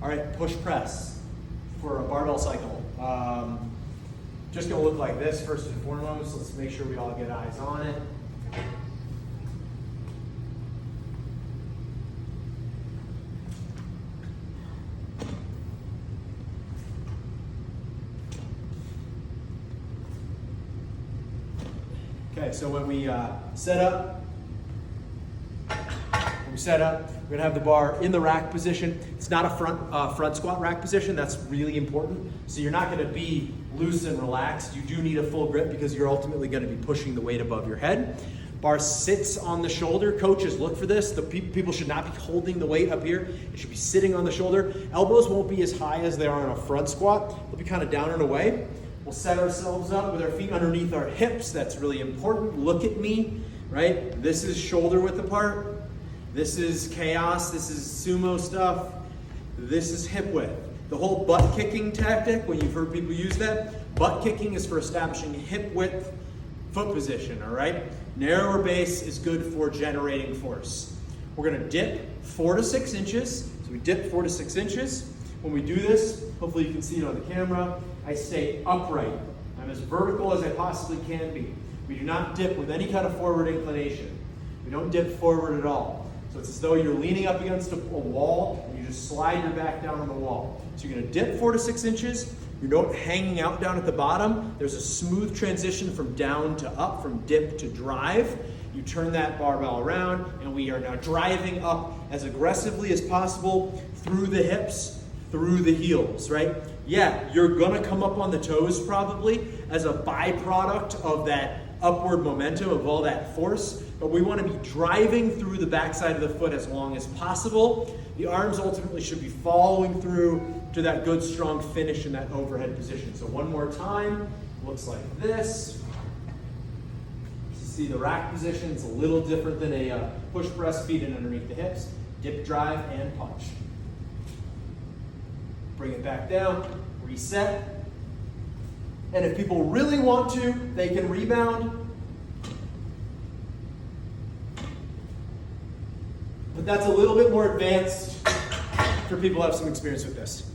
All right, push press for a barbell cycle. Just gonna look like this first and foremost. Let's make sure we all get eyes on it. Okay, so when we set up, we're gonna have the bar in the rack position. It's not a front squat rack position. That's really important. So you're not gonna be loose and relaxed. You do need a full grip because you're ultimately gonna be pushing the weight above your head. Bar sits on the shoulder. Coaches, look for this. The people should not be holding the weight up here. It should be sitting on the shoulder. Elbows won't be as high as they are on a front squat. They'll be kind of down and away. We'll set ourselves up with our feet underneath our hips. That's really important. Look at me, right? This is shoulder width apart. This is chaos. This is sumo stuff. This is hip width. The whole butt kicking tactic, when you've heard people use that, butt kicking is for establishing hip width foot position, all right? Narrower base is good for generating force. We're gonna dip 4 to 6 inches. So we dip 4 to 6 inches. When we do this, hopefully you can see it on the camera, I stay upright. I'm as vertical as I possibly can be. We do not dip with any kind of forward inclination. We don't dip forward at all. So it's as though you're leaning up against a wall and you just slide your back down on the wall. So you're gonna dip 4 to 6 inches. You're not hanging out down at the bottom. There's a smooth transition from down to up, from dip to drive. You turn that barbell around and we are now driving up as aggressively as possible through the hips, through the heels, right? Yeah, you're gonna come up on the toes probably as a byproduct of that upward momentum of all that force, but we wanna be driving through the backside of the foot as long as possible. The arms ultimately should be following through to that good, strong finish in that overhead position. So one more time, looks like this. See the rack position, it's a little different than a push press, feet in underneath the hips, dip, drive, and punch. Bring it back down, reset. And if people really want to, they can rebound. But that's a little bit more advanced for people who have some experience with this.